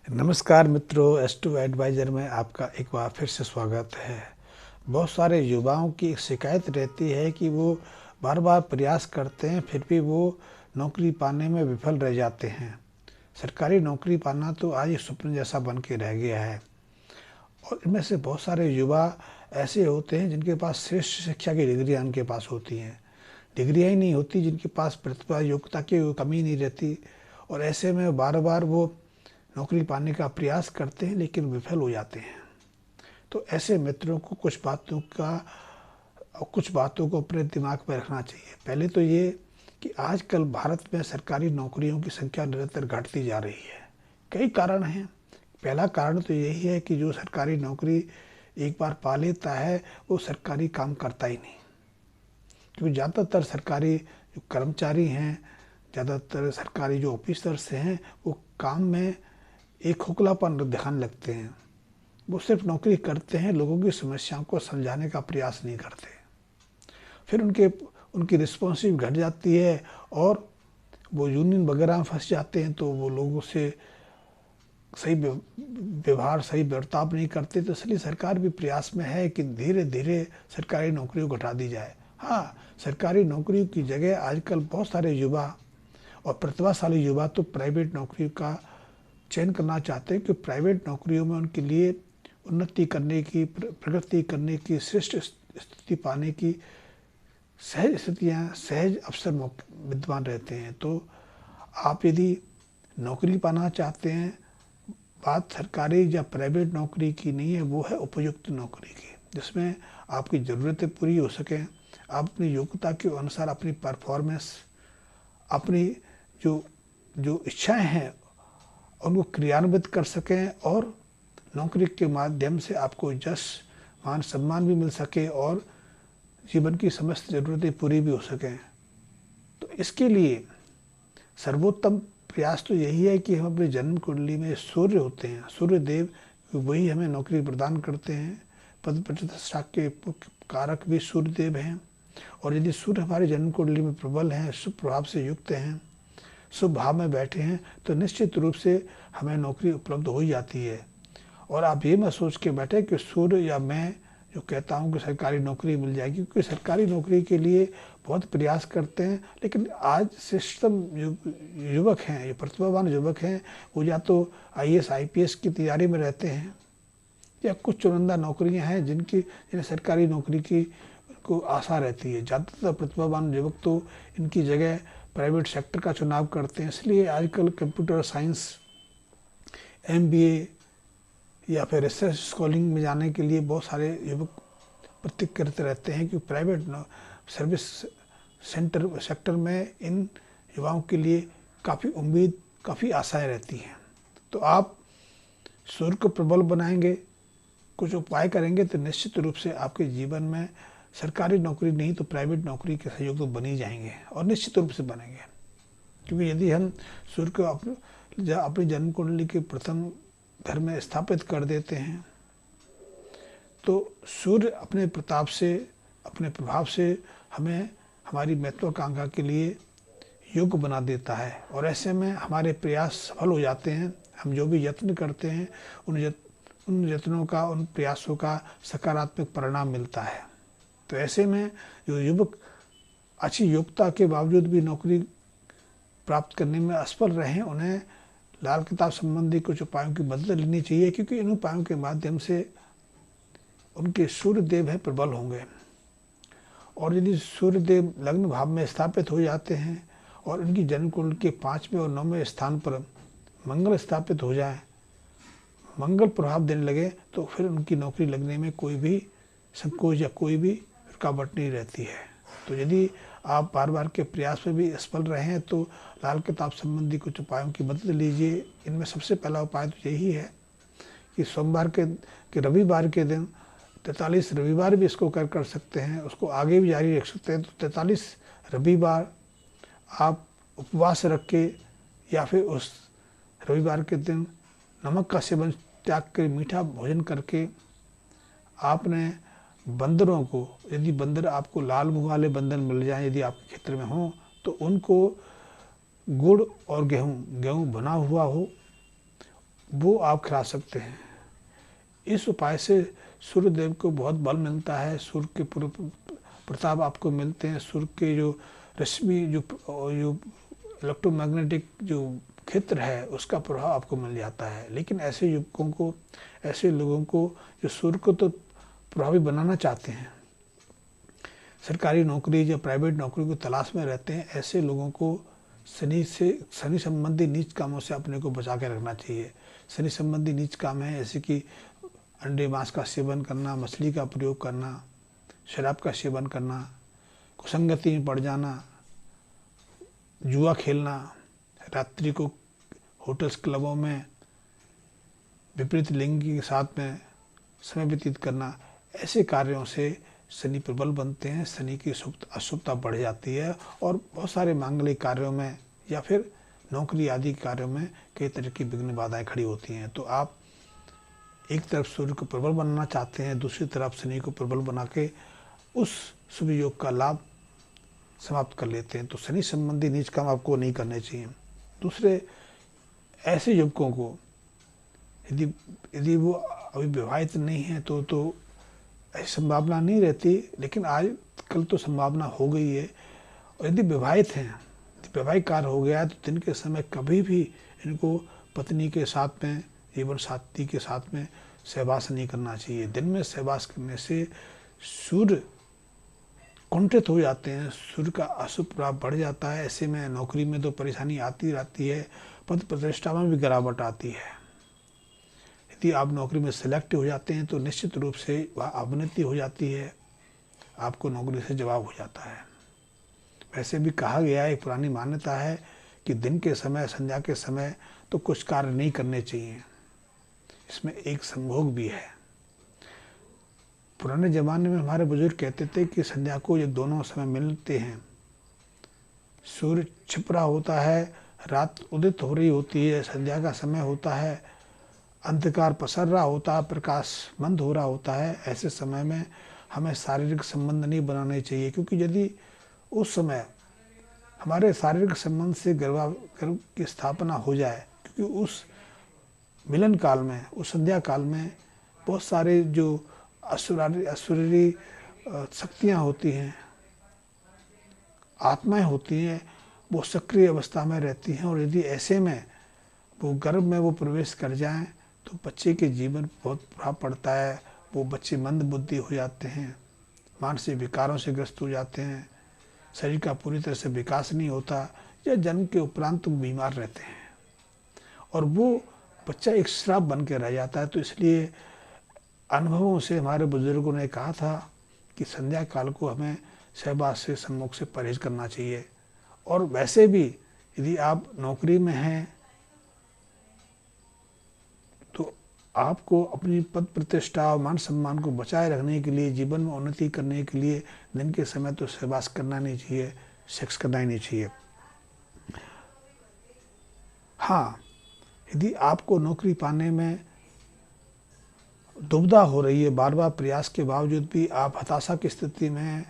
नमस्कार मित्रों, S2 adviser में आपका एक बार फिर से स्वागत है। बहुत सारे युवाओं की शिकायत रहती है कि वो बार बार प्रयास करते हैं, फिर भी वो नौकरी पाने में विफल रह जाते हैं। सरकारी नौकरी पाना तो आज एक स्वप्न जैसा बन के रह गया है। और इनमें से बहुत सारे युवा ऐसे होते हैं जिनके पास श्रेष्ठ शिक्षा की डिग्रियाँ उनके पास होती हैं। डिग्रियाँ ही नहीं होती, जिनके पास प्रतिभा योग्यता की कमी नहीं रहती, और ऐसे में बार बार वो नौकरी पाने का प्रयास करते हैं लेकिन विफल हो जाते हैं। तो ऐसे मित्रों को कुछ बातों को अपने दिमाग में रखना चाहिए। पहले तो ये कि आजकल भारत में सरकारी नौकरियों की संख्या निरंतर घटती जा रही है। कई कारण हैं। पहला कारण तो यही है कि जो सरकारी नौकरी एक बार पा लेता है वो सरकारी काम करता ही नहीं, क्योंकि ज़्यादातर सरकारी जो कर्मचारी हैं, ज़्यादातर सरकारी जो ऑफिसर्स हैं, वो काम में एक खोखलापन दिखाने लगते हैं। वो सिर्फ नौकरी करते हैं, लोगों की समस्याओं को समझाने का प्रयास नहीं करते। फिर उनकी रिस्पॉन्सिव घट जाती है और वो यूनियन वगैरह में फंस जाते हैं, तो वो लोगों से सही व्यवहार, सही बर्ताव नहीं करते। तो इसलिए सरकार भी प्रयास में है कि धीरे धीरे सरकारी नौकरियों को घटा दी जाए। हाँ, सरकारी नौकरियों की जगह आजकल बहुत सारे युवा और प्रतिभाशाली युवा तो प्राइवेट नौकरी का चयन करना चाहते हैं कि प्राइवेट नौकरियों में उनके लिए उन्नति करने की, प्रगति करने की, श्रेष्ठ स्थिति पाने की सहज स्थितियाँ, सहज अवसर विद्यमान रहते हैं। तो आप यदि नौकरी पाना चाहते हैं, बात सरकारी या प्राइवेट नौकरी की नहीं है, वो है उपयुक्त नौकरी की, जिसमें आपकी ज़रूरतें पूरी हो सकें, आप अपनी योग्यता के अनुसार अपनी परफॉर्मेंस, अपनी जो जो इच्छाएं हैं उनको क्रियान्वित कर सकें, और नौकरी के माध्यम से आपको यश, मान सम्मान भी मिल सके और जीवन की समस्त ज़रूरतें पूरी भी हो सकें। तो इसके लिए सर्वोत्तम प्रयास तो यही है कि हम अपनी जन्म कुंडली में सूर्य होते हैं, सूर्य देव, वही हमें नौकरी प्रदान करते हैं। पद प्रतिष्ठा के कारक भी सूर्य देव हैं, और यदि सूर्य हमारी जन्म कुंडली में प्रबल हैं, शुभ प्रभाव से युक्त हैं, शुभ भाव में बैठे हैं, तो निश्चित रूप से हमें नौकरी उपलब्ध हो ही जाती है। और आप ये मत सोच के बैठे कि सूर्य या मैं जो कहता हूँ कि सरकारी नौकरी मिल जाएगी, क्योंकि सरकारी नौकरी के लिए बहुत प्रयास करते हैं, लेकिन आज सिस्टम युवक हैं, ये प्रतिभावान युवक हैं, वो या तो IAS IPS की तैयारी में रहते हैं, या कुछ चुनिंदा नौकरियां हैं जिन्हें सरकारी नौकरी की को आशा रहती है। ज़्यादातर प्रतिभावान युवक तो इनकी जगह प्राइवेट सेक्टर का चुनाव करते हैं। इसलिए आजकल कंप्यूटर साइंस, MBA या फिर रिसर्च स्कॉलिंग में जाने के लिए बहुत सारे युवक प्रतिज्ञा करते रहते हैं कि प्राइवेट सर्विस सेक्टर में इन युवाओं के लिए काफ़ी उम्मीद, काफ़ी आशाएं रहती हैं। तो आप सूर्य को प्रबल बनाएंगे, कुछ उपाय करेंगे, तो निश्चित रूप से आपके जीवन में सरकारी नौकरी नहीं तो प्राइवेट नौकरी के सहयोग तो बन ही जाएंगे, और निश्चित रूप से बनेंगे। क्योंकि यदि हम सूर्य को अपनी जन्म कुंडली के प्रथम घर में स्थापित कर देते हैं, तो सूर्य अपने प्रताप से, अपने प्रभाव से हमें हमारी महत्वाकांक्षा के लिए योग्य बना देता है, और ऐसे में हमारे प्रयास सफल हो जाते हैं। हम जो भी यत्न करते हैं उन यत्नों का, उन प्रयासों का सकारात्मक परिणाम मिलता है। तो ऐसे में जो युवक अच्छी योग्यता के बावजूद भी नौकरी प्राप्त करने में असफल रहे, उन्हें लाल किताब संबंधी कुछ उपायों की मदद लेनी चाहिए, क्योंकि इन उपायों के माध्यम से उनके सूर्य देव है प्रबल होंगे। और यदि सूर्य देव लग्न भाव में स्थापित हो जाते हैं और उनकी जन्म कुंडली के 5वें और 9वें स्थान पर मंगल स्थापित हो जाए, मंगल प्रभाव देने लगे, तो फिर उनकी नौकरी लगने में कोई भी संकोच या कोई भी रुकावट नहीं रहती है। तो यदि आप बार बार के प्रयास में भी असफल रहे हैं, तो लाल किताब संबंधी कुछ उपायों की मदद लीजिए। इनमें सबसे पहला उपाय तो यही है कि सोमवार के रविवार के दिन 43 रविवार भी इसको कर सकते हैं, उसको आगे भी जारी रख सकते हैं। तो 43 रविवार आप उपवास रख के, या फिर उस रविवार के दिन नमक का सेवन त्याग कर मीठा भोजन करके आपने बंदरों को, यदि बंदर आपको लाल मुँह वाले बंदर मिल जाएं, यदि आपके क्षेत्र में हों, तो उनको गुड़ और गेहूँ भुना हुआ हो वो आप खिला सकते हैं। इस उपाय से सूर्यदेव को बहुत बल मिलता है, सूर्य के प्रताप आपको मिलते हैं, सूर्य के जो रश्मि जो इलेक्ट्रोमैग्नेटिक जो क्षेत्र है उसका प्रभाव आपको मिल जाता है। लेकिन ऐसे युवकों को, ऐसे लोगों को जो सूर्य को तो प्रभावी बनाना चाहते हैं, सरकारी नौकरी या प्राइवेट नौकरी की तलाश में रहते हैं, ऐसे लोगों को शनि संबंधी नीच कामों से अपने को बचा के रखना चाहिए। शनि संबंधी नीच काम है जैसे कि अंडे मांस का सेवन करना, मछली का प्रयोग करना, शराब का सेवन करना, कुसंगति में पड़ जाना, जुआ खेलना, रात्रि को होटल्स क्लबों में विपरीत लिंगी के साथ में समय व्यतीत करना, ऐसे कार्यों से शनि प्रबल बनते हैं, शनि की अशुभता बढ़ जाती है और बहुत सारे मांगलिक कार्यों में या फिर नौकरी आदि कार्यों में कई तरह की विघ्न बाधाएं खड़ी होती हैं। तो आप एक तरफ सूर्य को प्रबल बनाना चाहते हैं, दूसरी तरफ शनि को प्रबल बना के उस शुभ योग का लाभ समाप्त कर लेते हैं। तो शनि संबंधी नीच काम आपको नहीं करने चाहिए। दूसरे, ऐसे युवकों को यदि वो अभी विवाहित नहीं है तो ऐसी संभावना नहीं रहती, लेकिन आजकल तो संभावना हो गई है। और यदि विवाहित हैं, वैवाहिक कार्य हो गया है तो दिन के समय कभी भी इनको पत्नी के साथ में, जीवन साथी के साथ में सहवास नहीं करना चाहिए। दिन में सहवास करने से सूर्य कुंठित हो जाते हैं, सूर्य का अशुभ प्रभाव बढ़ जाता है। ऐसे में नौकरी में तो परेशानी आती रहती है, पद प्रतिष्ठा में भी गिरावट आती है। यदि आप नौकरी में सेलेक्ट हो जाते हैं तो निश्चित रूप से वह अवनति हो जाती है, आपको नौकरी से जवाब हो जाता है। वैसे भी कहा गया है, एक पुरानी मान्यता है कि दिन के समय, संध्या के समय तो कुछ कार्य नहीं करने चाहिए। इसमें एक संभोग भी है। पुराने ज़माने में हमारे बुजुर्ग कहते थे कि संध्या को ये दोनों समय मिलते हैं। सूर्य छिप रहा होता है, रात उदित हो रही होती है, संध्या का समय होता है, अंधकार पसर रहा होता है, प्रकाश मंद हो रहा होता है। ऐसे समय में हमें शारीरिक संबंध नहीं बनाने चाहिए, क्योंकि यदि उस समय हमारे शारीरिक संबंध से गर्भ की स्थापना हो जाए, क्योंकि उस मिलन काल में, उस संध्या काल में बहुत सारे जो असुरी शक्तियाँ होती हैं, आत्माएं होती हैं, वो सक्रिय अवस्था में रहती हैं। और यदि ऐसे में वो गर्भ में वो प्रवेश कर जाएं तो बच्चे के जीवन पर बहुत प्रभाव पड़ता है। वो बच्चे मंद बुद्धि हो जाते हैं, मानसिक विकारों से ग्रस्त हो जाते हैं, शरीर का पूरी तरह से विकास नहीं होता, या जन्म के उपरांत वो बीमार रहते हैं और वो बच्चा एक श्राप बन के रह जाता है। तो इसलिए अनुभवों से हमारे बुजुर्गों ने कहा था कि संध्या काल को हमें सहवास से, सम्मुख से परहेज करना चाहिए। और वैसे भी यदि आप नौकरी में हैं तो आपको अपनी पद प्रतिष्ठा और मान सम्मान को बचाए रखने के लिए, जीवन में उन्नति करने के लिए दिन के समय तो सहवास करना नहीं चाहिए, सेक्स करना ही नहीं चाहिए। हाँ, यदि आपको नौकरी पाने में दुविधा हो रही है, बार बार प्रयास के बावजूद भी आप हताशा की स्थिति में,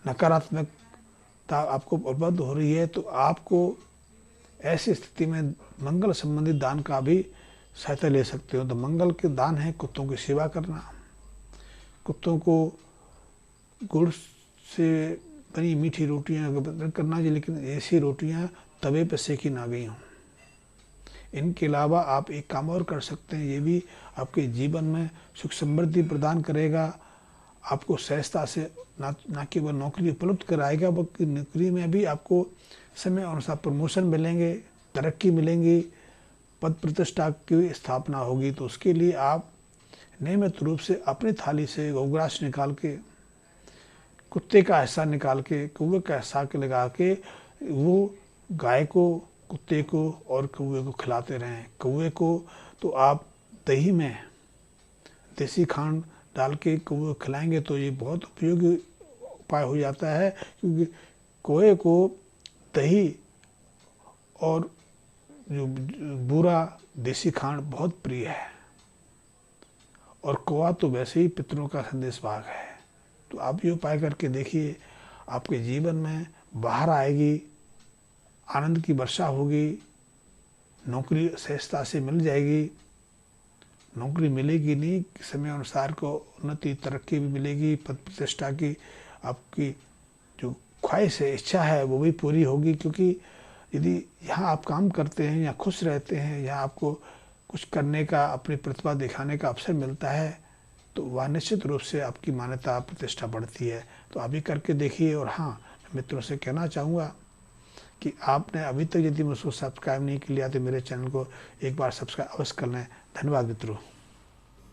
नकारात्मकता आपको उपलब्ध हो रही है, तो आपको ऐसी स्थिति में मंगल संबंधित दान का भी सहायता ले सकते हो। तो मंगल के दान है कुत्तों की सेवा करना, कुत्तों को गुड़ से बनी मीठी रोटियां वितरण करना चाहिए, लेकिन ऐसी रोटियां तवे पर सेकी ना गई हों। इनके अलावा आप एक काम और कर सकते हैं, ये भी आपके जीवन में सुख समृद्धि प्रदान करेगा, आपको सहजता से ना केवल नौकरी उपलब्ध कराएगा, बल्कि नौकरी में भी आपको समय अनुसार प्रमोशन मिलेंगे, तरक्की मिलेंगी, पद प्रतिष्ठा की स्थापना होगी। तो उसके लिए आप नियमित रूप से अपनी थाली से गौग्रास निकाल के, कुत्ते का हिस्सा निकाल के, कौवे का हिस्सा के लगा के वो गाय को, कुत्ते को और कौवे को खिलाते रहें। कौवे को तो आप दही में देसी खांड डाल के कौवे को खिलाएंगे तो ये बहुत उपयोगी उपाय हो जाता है, क्योंकि कौवे को दही और जो बूरा देसी खांड बहुत प्रिय है, और कौवा तो वैसे ही पितरों का संदेशवाहक है। तो आप ये उपाय करके देखिए, आपके जीवन में बाहर आएगी, आनंद की वर्षा होगी, नौकरी सहजता से मिल जाएगी, नौकरी मिलेगी नहीं, समय अनुसार को उन्नति तरक्की भी मिलेगी, पद प्रतिष्ठा की आपकी जो ख्वाहिश है, इच्छा है, वो भी पूरी होगी। क्योंकि यदि यहाँ आप काम करते हैं या खुश रहते हैं या आपको कुछ करने का, अपनी प्रतिभा दिखाने का अवसर मिलता है, तो वह निश्चित रूप से आपकी मान्यता प्रतिष्ठा बढ़ती है। तो आप भी करके देखिए। और हाँ, मैं मित्रों से कहना चाहूँगा कि आपने अभी तक यदि मुझको सब्सक्राइब नहीं किया तो मेरे चैनल को एक बार सब्सक्राइब अवश्य कर लें। धन्यवाद मित्रों।